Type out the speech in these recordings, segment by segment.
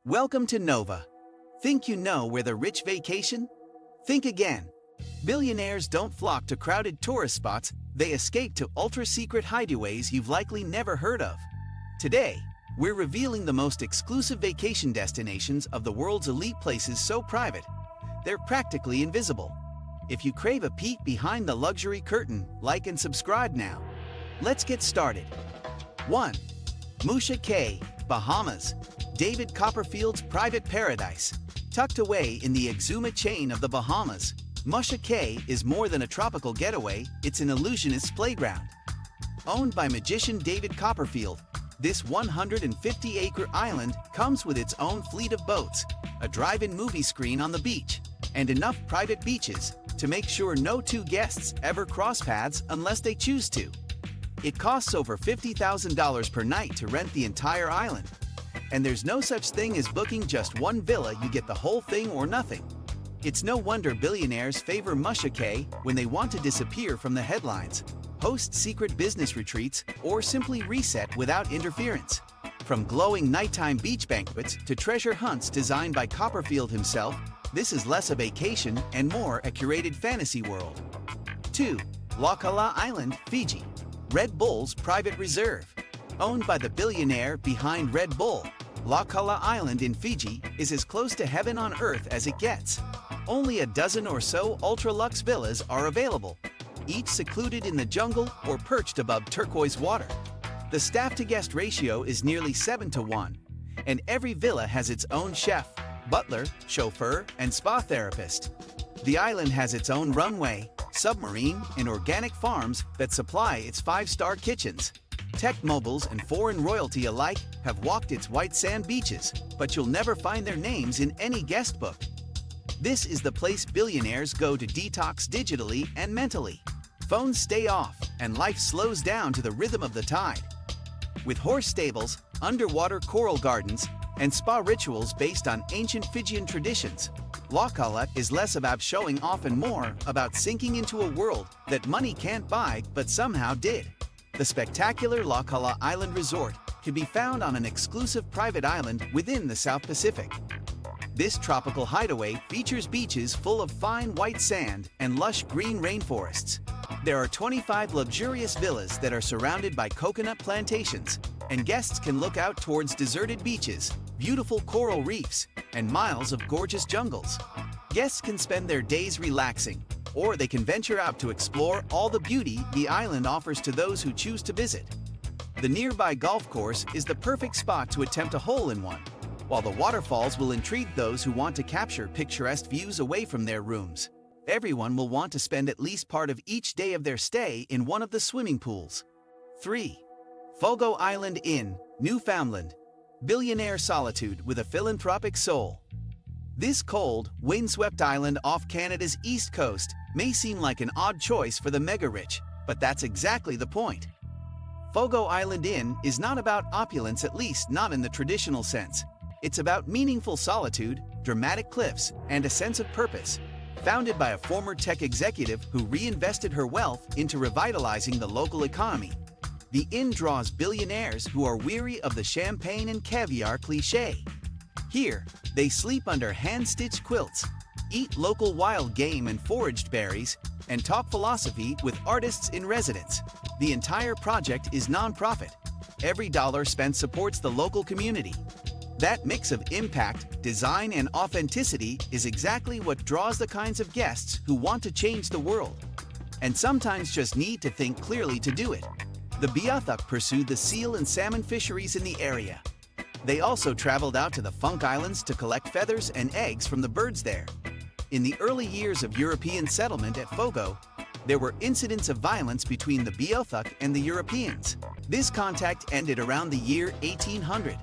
Welcome to Nova. Think you know where the rich vacation? Think again. Billionaires don't flock to crowded tourist spots, they escape to ultra-secret hideaways you've likely never heard of. Today, we're revealing the most exclusive vacation destinations of the world's elite places so private, they're practically invisible. If you crave a peek behind the luxury curtain, like and subscribe now. Let's get started. 1. Musha Cay, Bahamas. David Copperfield's private paradise. Tucked away in the Exuma chain of the Bahamas, Musha Cay is more than a tropical getaway, it's an illusionist's playground. Owned by magician David Copperfield, this 150-acre island comes with its own fleet of boats, a drive-in movie screen on the beach, and enough private beaches to make sure no two guests ever cross paths unless they choose to. It costs over $50,000 per night to rent the entire island. And there's no such thing as booking just one villa, you get the whole thing or nothing. It's no wonder billionaires favor Musha Cay when they want to disappear from the headlines, host secret business retreats, or simply reset without interference. From glowing nighttime beach banquets to treasure hunts designed by Copperfield himself, this is less a vacation and more a curated fantasy world. 2. Laucala Island, Fiji. Red Bull's private reserve. Owned by the billionaire behind Red Bull, Laucala Island in Fiji is as close to heaven on earth as it gets. Only a dozen or so ultra-luxe villas are available, each secluded in the jungle or perched above turquoise water. The staff-to-guest ratio is nearly 7-to-1, and every villa has its own chef, butler, chauffeur, and spa therapist. The island has its own runway, submarine, and organic farms that supply its 5-star kitchens. Tech moguls and foreign royalty alike have walked its white sand beaches, but you'll never find their names in any guest book. This is the place billionaires go to detox digitally and mentally. Phones stay off, and life slows down to the rhythm of the tide. With horse stables, underwater coral gardens, and spa rituals based on ancient Fijian traditions, Laucala is less about showing off and more about sinking into a world that money can't buy but somehow did. The spectacular Laucala Island Resort can be found on an exclusive private island within the South Pacific. This tropical hideaway features beaches full of fine white sand and lush green rainforests. There are 25 luxurious villas that are surrounded by coconut plantations, and guests can look out towards deserted beaches, beautiful coral reefs, and miles of gorgeous jungles. Guests can spend their days relaxing, or they can venture out to explore all the beauty the island offers to those who choose to visit. The nearby golf course is the perfect spot to attempt a hole-in-one, while the waterfalls will intrigue those who want to capture picturesque views away from their rooms. Everyone will want to spend at least part of each day of their stay in one of the swimming pools. 3. Fogo Island Inn, Newfoundland. Billionaire solitude with a philanthropic soul. This cold, windswept island off Canada's east coast may seem like an odd choice for the mega-rich, but that's exactly the point. Fogo Island Inn is not about opulence, at least not in the traditional sense. It's about meaningful solitude, dramatic cliffs, and a sense of purpose. Founded by a former tech executive who reinvested her wealth into revitalizing the local economy, the inn draws billionaires who are weary of the champagne and caviar cliché. Here, they sleep under hand-stitched quilts, eat local wild game and foraged berries, and talk philosophy with artists in residence. The entire project is non-profit. Every dollar spent supports the local community. That mix of impact, design, and authenticity is exactly what draws the kinds of guests who want to change the world, and sometimes just need to think clearly to do it. The Beothuk pursued the seal and salmon fisheries in the area. They also traveled out to the Funk Islands to collect feathers and eggs from the birds there. In the early years of European settlement at Fogo, there were incidents of violence between the Beothuk and the Europeans. This contact ended around the year 1800.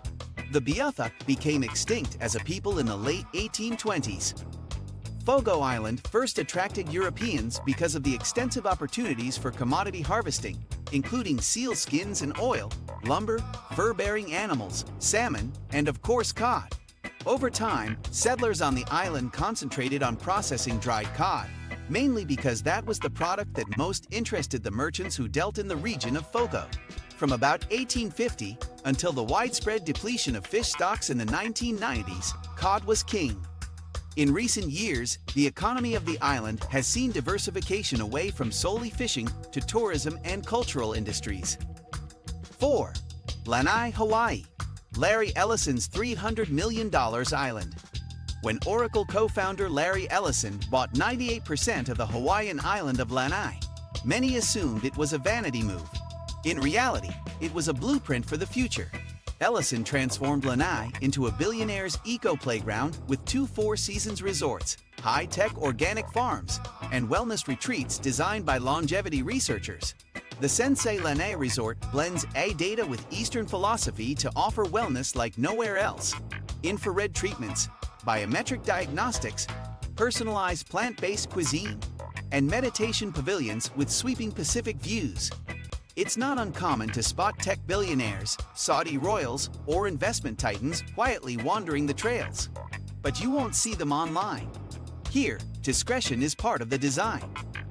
The Beothuk became extinct as a people in the late 1820s. Fogo Island first attracted Europeans because of the extensive opportunities for commodity harvesting, including seal skins and oil, lumber, fur-bearing animals, salmon, and of course cod. Over time, settlers on the island concentrated on processing dried cod, mainly because that was the product that most interested the merchants who dealt in the region of Fogo. From about 1850, Until the widespread depletion of fish stocks in the 1990s, cod was king. In recent years, the economy of the island has seen diversification away from solely fishing to tourism and cultural industries. 4. Lanai, Hawaii. Larry Ellison's $300 million island. When Oracle co-founder Larry Ellison bought 98% of the Hawaiian island of Lanai, many assumed it was a vanity move. In reality, it was a blueprint for the future. Ellison transformed Lanai into a billionaire's eco-playground with 2 four-seasons resorts, high-tech organic farms, and wellness retreats designed by longevity researchers. The Sensei Lanai Resort blends data with Eastern philosophy to offer wellness like nowhere else. Infrared treatments, biometric diagnostics, personalized plant-based cuisine, and meditation pavilions with sweeping Pacific views. It's not uncommon to spot tech billionaires, Saudi royals, or investment titans quietly wandering the trails. But you won't see them online. Here, discretion is part of the design.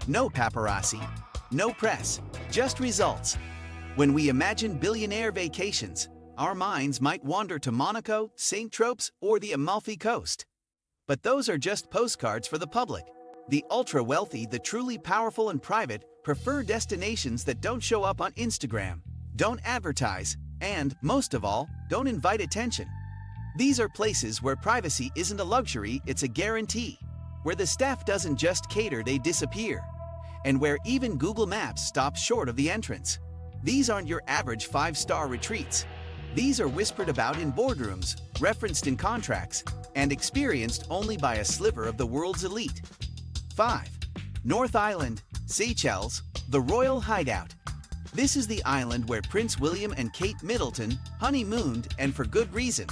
No paparazzi, no press, just results. When we imagine billionaire vacations, our minds might wander to Monaco, St. Tropez, or the Amalfi Coast. But those are just postcards for the public. The ultra-wealthy, the truly powerful and private, prefer destinations that don't show up on Instagram, don't advertise, and, most of all, don't invite attention. These are places where privacy isn't a luxury, it's a guarantee. Where the staff doesn't just cater, they disappear. And where even Google Maps stops short of the entrance. These aren't your average 5-star retreats. These are whispered about in boardrooms, referenced in contracts, and experienced only by a sliver of the world's elite. 5. North Island, Seychelles, the Royal Hideout. This is the island where Prince William and Kate Middleton honeymooned, and for good reason.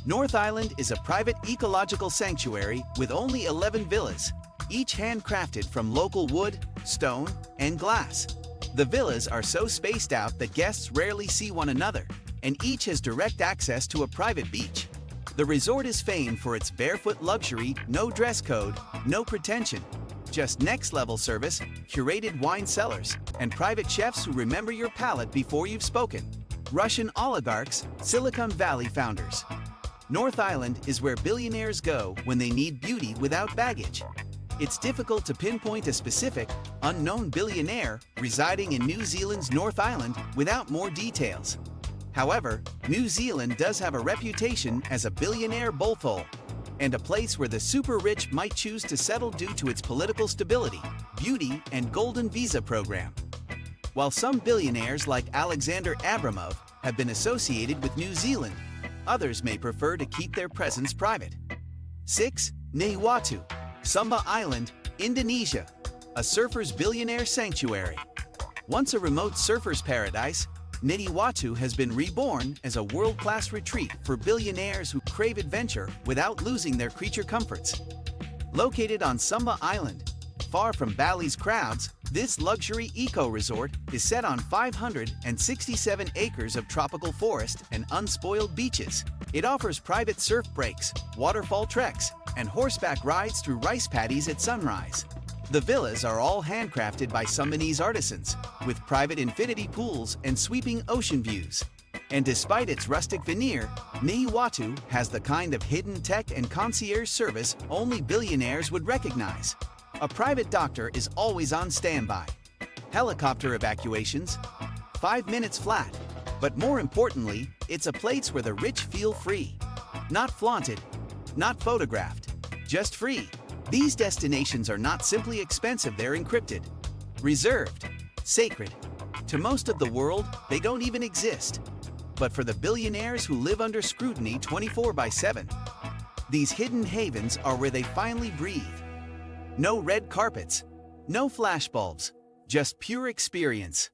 North Island is a private ecological sanctuary with only 11 villas, each handcrafted from local wood, stone, and glass. The villas are so spaced out that guests rarely see one another, and each has direct access to a private beach. The resort is famed for its barefoot luxury, no dress code, no pretension, just next-level service, curated wine cellars, and private chefs who remember your palate before you've spoken. Russian oligarchs, Silicon Valley founders. North Island is where billionaires go when they need beauty without baggage. It's difficult to pinpoint a specific, unknown billionaire residing in New Zealand's North Island without more details. However, New Zealand does have a reputation as a billionaire bolthole, and a place where the super-rich might choose to settle due to its political stability, beauty, and golden visa program. While some billionaires like Alexander Abramov have been associated with New Zealand, others may prefer to keep their presence private. 6. Niuatu, Sumba Island, Indonesia, a surfer's billionaire sanctuary. Once a remote surfer's paradise, Niuatu has been reborn as a world-class retreat for billionaires who crave adventure without losing their creature comforts. Located on Sumba Island, far from Bali's crowds, this luxury eco-resort is set on 567 acres of tropical forest and unspoiled beaches. It offers private surf breaks, waterfall treks, and horseback rides through rice paddies at sunrise. The villas are all handcrafted by Sumbinese artisans, with private infinity pools and sweeping ocean views. And despite its rustic veneer, Niuatu has the kind of hidden tech and concierge service only billionaires would recognize. A private doctor is always on standby. Helicopter evacuations, 5 minutes flat. But more importantly, it's a place where the rich feel free. Not flaunted, not photographed, just free. These destinations are not simply expensive, they're encrypted, reserved, sacred. To most of the world, they don't even exist. But for the billionaires who live under scrutiny 24/7, these hidden havens are where they finally breathe. No red carpets, no flashbulbs, just pure experience.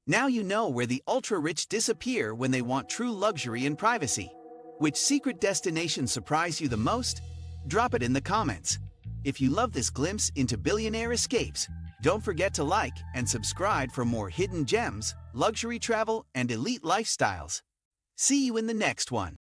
Now you know where the ultra-rich disappear when they want true luxury and privacy. Which secret destination surprised you the most? Drop it in the comments. If you love this glimpse into billionaire escapes, don't forget to like and subscribe for more hidden gems, luxury travel, and elite lifestyles. See you in the next one.